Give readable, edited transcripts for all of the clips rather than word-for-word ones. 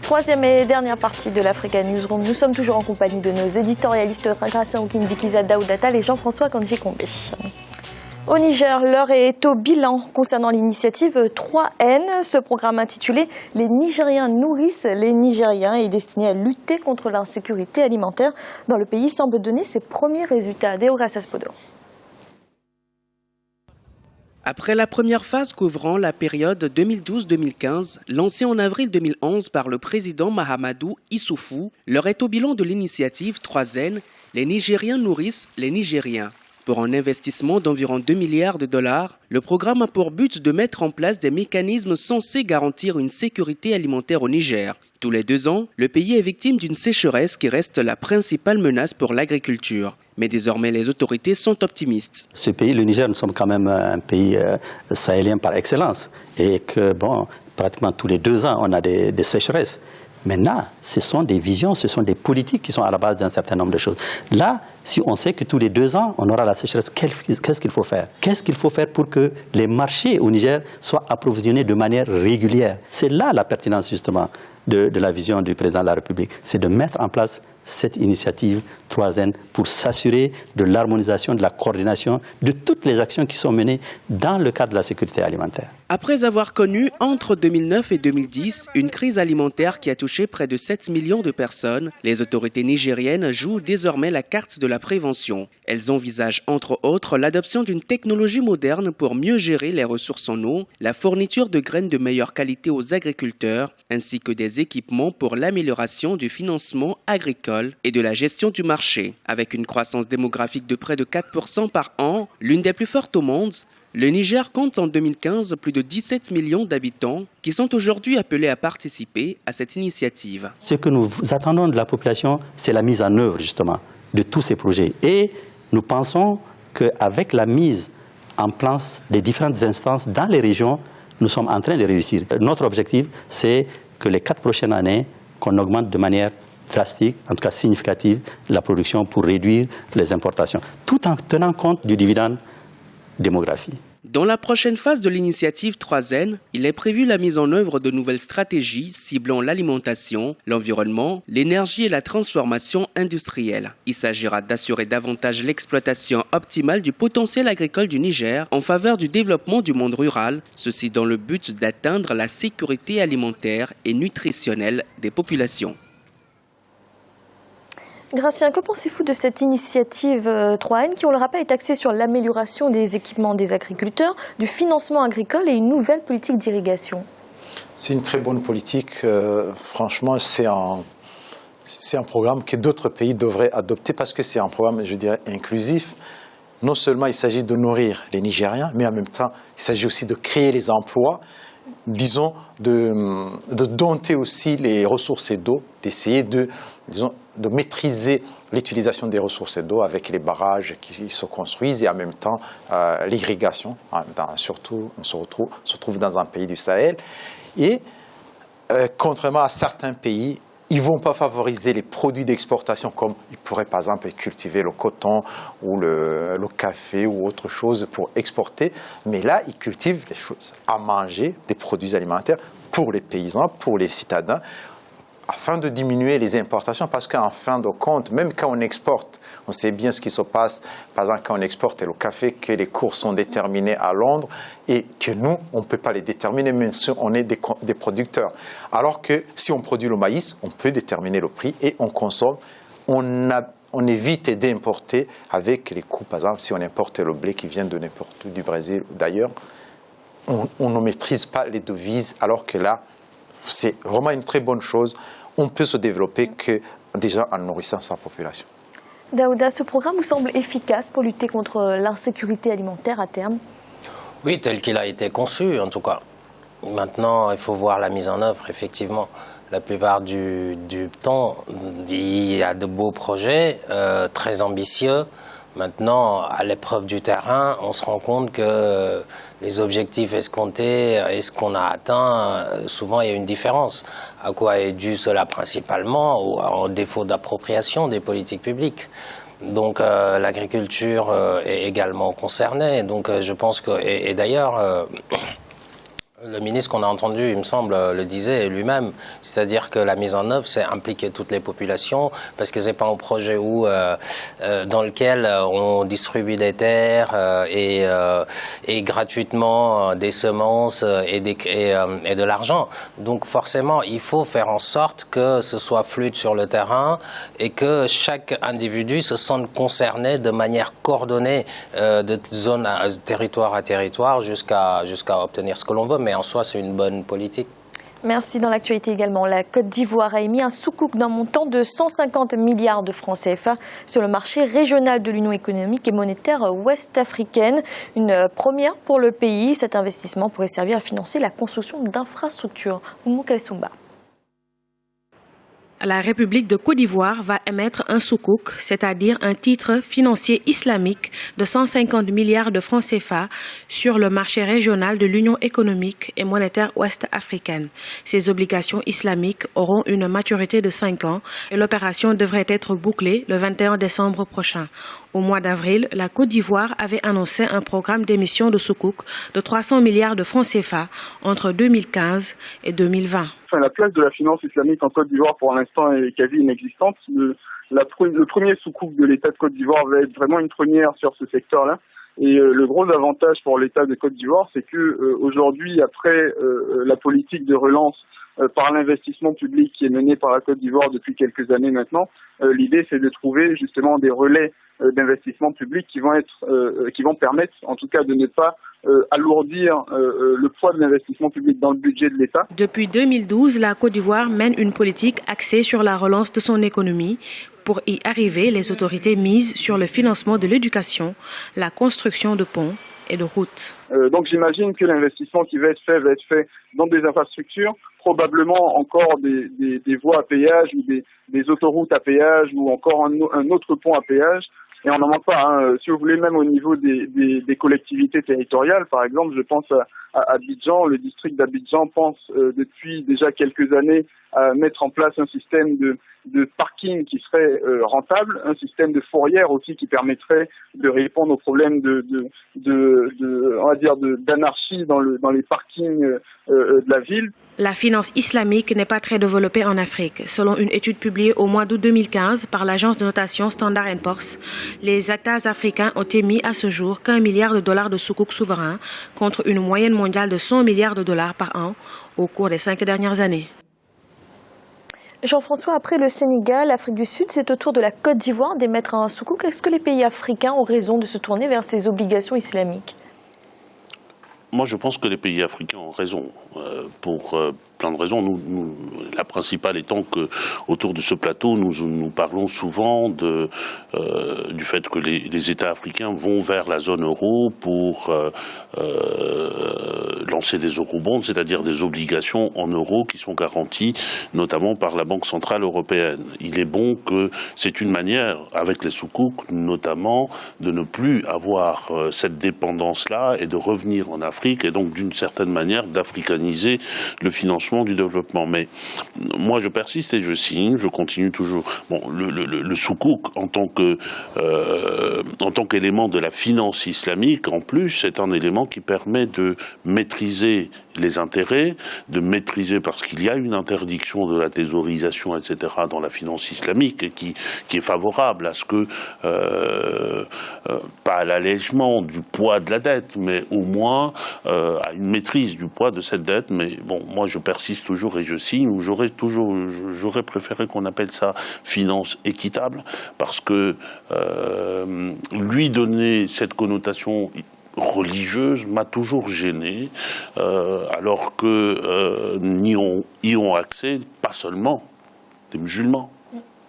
Troisième et dernière partie de l'Africa Newsroom. Nous sommes toujours en compagnie de nos éditorialistes Gracien Oukindiki-Kizza, Daouda Atal et Jean-François Kandji-Kombe. Au Niger, l'heure est au bilan concernant l'initiative 3N. Ce programme intitulé « Les Nigériens nourrissent les Nigériens » est destiné à lutter contre l'insécurité alimentaire dans le pays, semble donner ses premiers résultats. Deo Grassaspodo. Après la première phase couvrant la période 2012-2015, lancée en avril 2011 par le président Mahamadou Issoufou, l'heure est au bilan de l'initiative 3N, les Nigériens nourrissent les Nigériens. Pour un investissement d'environ 2 milliards de dollars, le programme a pour but de mettre en place des mécanismes censés garantir une sécurité alimentaire au Niger. Tous les 2 ans, le pays est victime d'une sécheresse qui reste la principale menace pour l'agriculture. Mais désormais, les autorités sont optimistes. Ce pays, le Niger, nous sommes quand même un pays sahélien par excellence. Et que, pratiquement tous les 2 ans, on a des sécheresses. Maintenant, ce sont des visions, ce sont des politiques qui sont à la base d'un certain nombre de choses. Là, si on sait que tous les 2 ans, on aura la sécheresse, qu'est-ce qu'il faut faire? Qu'est-ce qu'il faut faire pour que les marchés au Niger soient approvisionnés de manière régulière? C'est là la pertinence, justement, de la vision du président de la République. C'est de mettre en place cette initiative 3N pour s'assurer de l'harmonisation, de la coordination de toutes les actions qui sont menées dans le cadre de la sécurité alimentaire. Après avoir connu entre 2009 et 2010 une crise alimentaire qui a touché près de 7 millions de personnes, les autorités nigériennes jouent désormais la carte de la prévention. Elles envisagent entre autres l'adoption d'une technologie moderne pour mieux gérer les ressources en eau, la fourniture de graines de meilleure qualité aux agriculteurs, ainsi que des équipements pour l'amélioration du financement agricole et de la gestion du marché. Avec une croissance démographique de près de 4% par an, l'une des plus fortes au monde, le Niger compte en 2015 plus de 17 millions d'habitants qui sont aujourd'hui appelés à participer à cette initiative. Ce que nous attendons de la population, c'est la mise en œuvre justement de tous ces projets. Et nous pensons qu'avec la mise en place des différentes instances dans les régions, nous sommes en train de réussir. Notre objectif, c'est que les 4 prochaines années, qu'on augmente de manière drastique, en tout cas significative, la production pour réduire les importations, tout en tenant compte du dividende démographique. Dans la prochaine phase de l'initiative 3N, il est prévu la mise en œuvre de nouvelles stratégies ciblant l'alimentation, l'environnement, l'énergie et la transformation industrielle. Il s'agira d'assurer davantage l'exploitation optimale du potentiel agricole du Niger en faveur du développement du monde rural, ceci dans le but d'atteindre la sécurité alimentaire et nutritionnelle des populations. Gracien, que pensez-vous de cette initiative 3N qui, on le rappelle, est axée sur l'amélioration des équipements des agriculteurs, du financement agricole et une nouvelle politique d'irrigation? C'est une très bonne politique. Franchement, c'est un programme que d'autres pays devraient adopter parce que c'est un programme, je dirais, inclusif. Non seulement il s'agit de nourrir les Nigériens, mais en même temps, il s'agit aussi de créer les emplois, disons, de dompter aussi les ressources d'eau, d'essayer de maîtriser l'utilisation des ressources d'eau avec les barrages qui se construisent et en même temps l'irrigation. Surtout, on se retrouve dans un pays du Sahel. Et contrairement à certains pays, ils ne vont pas favoriser les produits d'exportation comme ils pourraient par exemple cultiver le coton ou le café ou autre chose pour exporter. Mais là, ils cultivent des choses à manger, des produits alimentaires pour les paysans, pour les citadins, afin de diminuer les importations, parce qu'en fin de compte, même quand on exporte, on sait bien ce qui se passe, par exemple quand on exporte le café, que les cours sont déterminés à Londres et que nous, on ne peut pas les déterminer, même si on est des producteurs. Alors que si on produit le maïs, on peut déterminer le prix et on consomme, on évite d'importer avec les coûts. Par exemple, si on importe le blé qui vient de n'importe où, du Brésil d'ailleurs, on ne maîtrise pas les devises, alors que là, c'est vraiment une très bonne chose. On peut se développer que déjà en nourrissant sa population. Daouda, ce programme vous semble efficace pour lutter contre l'insécurité alimentaire à terme? Oui, tel qu'il a été conçu en tout cas. Maintenant, il faut voir la mise en œuvre, effectivement. La plupart du temps, il y a de beaux projets très ambitieux. Maintenant, à l'épreuve du terrain, on se rend compte que les objectifs escomptés et ce qu'on a atteint, souvent il y a une différence. À quoi est dû cela principalement? Au défaut d'appropriation des politiques publiques. Donc l'agriculture est également concernée. Donc je pense que, et d'ailleurs, Le ministre qu'on a entendu, il me semble, le disait lui-même. C'est-à-dire que la mise en œuvre, c'est impliquer toutes les populations, parce que c'est pas un projet dans lequel on distribue des terres et gratuitement des semences et de l'argent. Donc forcément, il faut faire en sorte que ce soit fluide sur le terrain et que chaque individu se sente concerné de manière coordonnée de zone territoire à territoire jusqu'à obtenir ce que l'on veut. Mais en soi, c'est une bonne politique. Merci. Dans l'actualité également, la Côte d'Ivoire a émis un sukuk d'un montant de 150 milliards de francs CFA sur le marché régional de l'Union économique et monétaire ouest-africaine. Une première pour le pays. Cet investissement pourrait servir à financer la construction d'infrastructures. Oumou Kalsoumba. La République de Côte d'Ivoire va émettre un sukuk, c'est-à-dire un titre financier islamique de 150 milliards de francs CFA sur le marché régional de l'Union économique et monétaire ouest-africaine. Ces obligations islamiques auront une maturité de 5 ans et l'opération devrait être bouclée le 21 décembre prochain. Au mois d'avril, la Côte d'Ivoire avait annoncé un programme d'émission de sukuk de 300 milliards de francs CFA entre 2015 et 2020. La place de la finance islamique en Côte d'Ivoire pour l'instant est quasi inexistante. Le premier sukuk de l'État de Côte d'Ivoire va être vraiment une première sur ce secteur-là. Et le gros avantage pour l'État de Côte d'Ivoire, c'est que aujourd'hui, après la politique de relance par l'investissement public qui est mené par la Côte d'Ivoire depuis quelques années maintenant, l'idée c'est de trouver justement des relais d'investissement public qui vont permettre en tout cas de ne pas alourdir le poids de l'investissement public dans le budget de l'État. Depuis 2012, la Côte d'Ivoire mène une politique axée sur la relance de son économie. Pour y arriver, les autorités misent sur le financement de l'éducation, la construction de ponts et de routes. Donc j'imagine que l'investissement qui va être fait dans des infrastructures, probablement encore des voies à péage ou des autoroutes à péage ou encore un autre pont à péage. Et on n'en manque pas, hein. Si vous voulez, même au niveau des collectivités territoriales, par exemple, je pense à Abidjan, le district d'Abidjan pense depuis déjà quelques années à mettre en place un système de parking qui serait rentable, un système de fourrière aussi qui permettrait de répondre aux problèmes d'anarchie dans les parkings de la ville. La finance islamique n'est pas très développée en Afrique. Selon une étude publiée au mois d'août 2015 par l'agence de notation Standard & Poor's, les États africains ont émis à ce jour qu'1 milliard de dollars de sukuk souverains contre une moyenne mondiale de 100 milliards de dollars par an au cours des 5 dernières années. Jean-François, après le Sénégal, l'Afrique du Sud, c'est au tour de la Côte d'Ivoire d'émettre un sukuk. Est-ce que les pays africains ont raison de se tourner vers ces obligations islamiques ? Moi, je pense que les pays africains ont raison, pour plein de raisons. La principale étant que autour de ce plateau, nous parlons souvent du fait que les États africains vont vers la zone euro pour lancer des eurobonds, c'est-à-dire des obligations en euros qui sont garanties notamment par la Banque centrale européenne. Il est bon que c'est une manière, avec les soukouk notamment, de ne plus avoir cette dépendance-là et de revenir en Afrique et donc d'une certaine manière d'africaniser le financement du développement. Mais moi je persiste et je signe, je continue toujours. Bon, le soukouk en tant qu'élément de la finance islamique, en plus, c'est un élément qui permet de maîtriser les intérêts, de maîtriser, parce qu'il y a une interdiction de la thésaurisation, etc., dans la finance islamique, et qui est favorable à ce que, pas à l'allègement du poids de la dette, mais au moins à une maîtrise du poids de cette dette. Mais bon, moi je persiste toujours et je signe, ou j'aurais préféré qu'on appelle ça finance équitable, parce que lui donner cette connotation religieuse m'a toujours gêné, alors que y ont accès pas seulement des musulmans,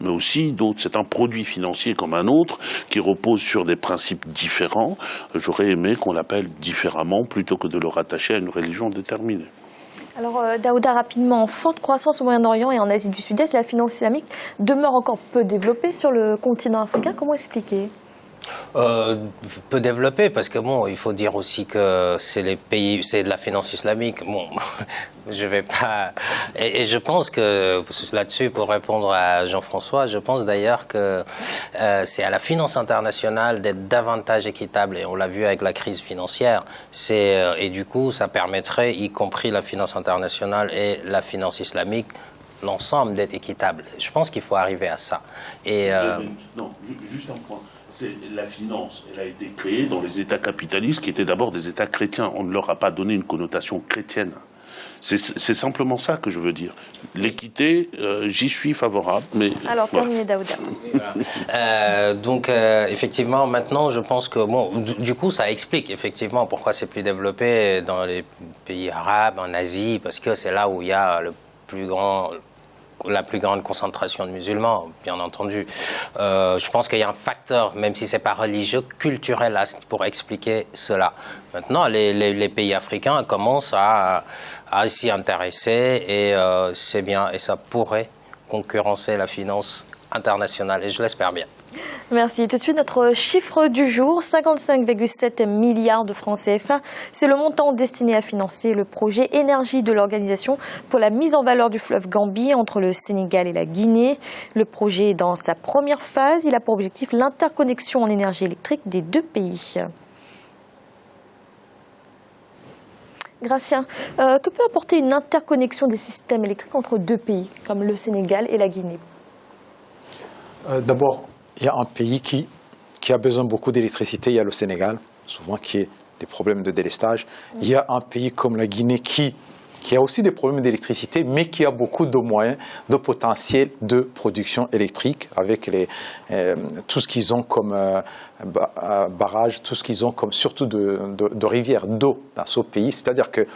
mais aussi d'autres. C'est un produit financier comme un autre qui repose sur des principes différents. J'aurais aimé qu'on l'appelle différemment plutôt que de le rattacher à une religion déterminée. Alors Daouda, rapidement, en forte croissance au Moyen-Orient et en Asie du Sud-Est, la finance islamique demeure encore peu développée sur le continent africain. Comment expliquer ? Peu développé, parce que bon, il faut dire aussi que c'est les pays, c'est de la finance islamique. Bon, je vais pas. Et je pense que là-dessus, pour répondre à Jean-François, je pense d'ailleurs que c'est à la finance internationale d'être davantage équitable. Et on l'a vu avec la crise financière. Et du coup, ça permettrait, y compris la finance internationale et la finance islamique, l'ensemble d'être équitable. Je pense qu'il faut arriver à ça. Et non, juste un point. La finance, elle a été créée dans les États capitalistes qui étaient d'abord des États chrétiens. On ne leur a pas donné une connotation chrétienne. C'est simplement ça que je veux dire. L'équité, j'y suis favorable. Mais alors, terminé, Daouda. Donc, effectivement, maintenant, je pense que, bon, du coup, ça explique effectivement pourquoi c'est plus développé dans les pays arabes, en Asie, parce que c'est là où il y a la plus grande concentration de musulmans, bien entendu. Je pense qu'il y a un facteur, même si ce n'est pas religieux, culturel pour expliquer cela. Maintenant, les pays africains commencent à s'y intéresser et c'est bien, et ça pourrait concurrencer la finance internationale, et je l'espère bien. Merci. Tout de suite, notre chiffre du jour, 55,7 milliards de francs CFA. C'est le montant destiné à financer le projet énergie de l'organisation pour la mise en valeur du fleuve Gambie entre le Sénégal et la Guinée. Le projet est dans sa première phase. Il a pour objectif l'interconnexion en énergie électrique des deux pays. Gratien, que peut apporter une interconnexion des systèmes électriques entre deux pays, comme le Sénégal et la Guinée? D'abord, il y a un pays qui a besoin beaucoup d'électricité, il y a le Sénégal, souvent qui a des problèmes de délestage. Il y a un pays comme la Guinée qui a aussi des problèmes d'électricité, mais qui a beaucoup de moyens, de potentiel de production électrique, avec tout ce qu'ils ont comme barrages, tout ce qu'ils ont comme surtout de rivières d'eau dans ce pays. C'est-à-dire que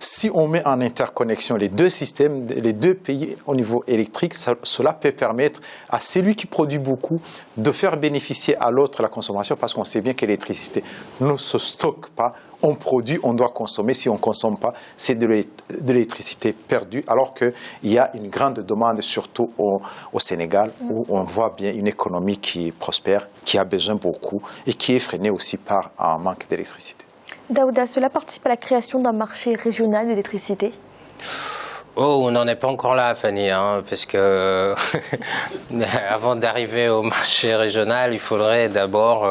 si on met en interconnexion les deux systèmes, les deux pays au niveau électrique, cela peut permettre à celui qui produit beaucoup de faire bénéficier à l'autre la consommation, parce qu'on sait bien que l'électricité ne se stocke pas. On produit, on doit consommer. Si on ne consomme pas, c'est de l'électricité perdue, alors qu'il y a une grande demande, surtout au Sénégal, où on voit bien une économie qui prospère, qui a besoin beaucoup et qui est freinée aussi par un manque d'électricité. Daouda, cela participe à la création d'un marché régional d'électricité? Oh, on n'en est pas encore là, Fanny, parce que avant d'arriver au marché régional, il faudrait d'abord,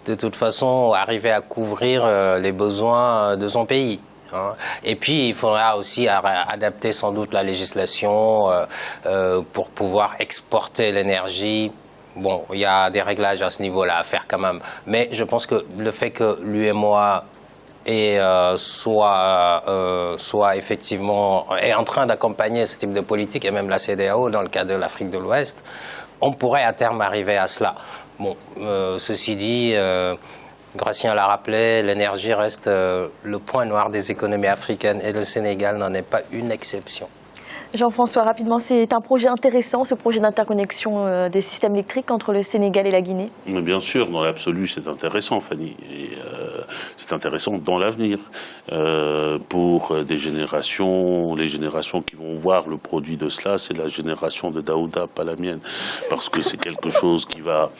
de toute façon, arriver à couvrir les besoins de son pays. Et puis, il faudra aussi adapter sans doute la législation pour pouvoir exporter l'énergie. Bon, il y a des réglages à ce niveau-là à faire quand même. Mais je pense que le fait que l'UEMOA soit effectivement est en train d'accompagner ce type de politique, et même la CEDEAO dans le cas de l'Afrique de l'Ouest, on pourrait à terme arriver à cela. Bon, ceci dit, Gratien l'a rappelé, l'énergie reste le point noir des économies africaines et le Sénégal n'en est pas une exception. Jean-François, rapidement, c'est un projet intéressant, ce projet d'interconnexion des systèmes électriques entre le Sénégal et la Guinée? Mais bien sûr, dans l'absolu, c'est intéressant, Fanny. Et c'est intéressant dans l'avenir pour des générations. Les générations qui vont voir le produit de cela, c'est la génération de Daouda, pas la mienne. Parce que c'est quelque chose qui va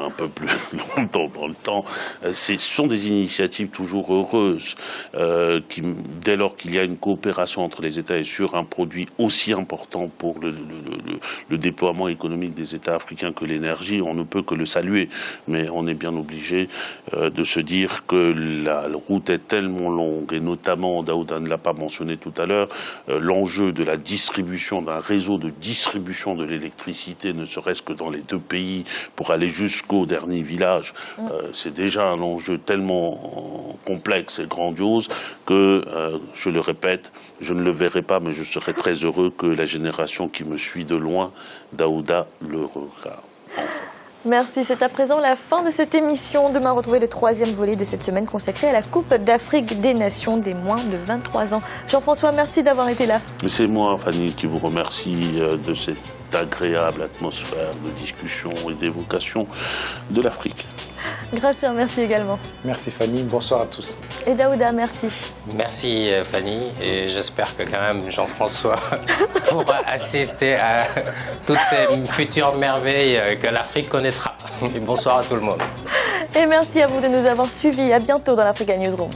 un peu plus longtemps dans le temps. Ce sont des initiatives toujours heureuses qui, dès lors qu'il y a une coopération entre les États et sur un produit aussi important pour le déploiement économique des États africains que l'énergie, on ne peut que le saluer. Mais on est bien obligé de se dire que la route est tellement longue, et notamment, Daouda ne l'a pas mentionné tout à l'heure, l'enjeu de la distribution, d'un réseau de distribution de l'électricité, ne serait-ce que dans les deux pays, pour aller jusqu'au dernier village, c'est déjà un enjeu tellement complexe et grandiose que, je le répète, je ne le verrai pas, mais je serai très heureux que la génération qui me suit de loin, Daouda, le regarde. Enfin. Merci, c'est à présent la fin de cette émission. Demain, retrouvez le troisième volet de cette semaine consacré à la Coupe d'Afrique des Nations des moins de 23 ans. Jean-François, merci d'avoir été là. C'est moi, Fanny, qui vous remercie de cette agréable atmosphère de discussion et d'évocation de l'Afrique. Gratien, merci également. Merci Fanny, bonsoir à tous. Et Daouda, merci. Merci Fanny, et j'espère que quand même Jean-François pourra assister à toutes ces futures merveilles que l'Afrique connaîtra. Et bonsoir à tout le monde. Et merci à vous de nous avoir suivis. À bientôt dans l'Africa Newsroom.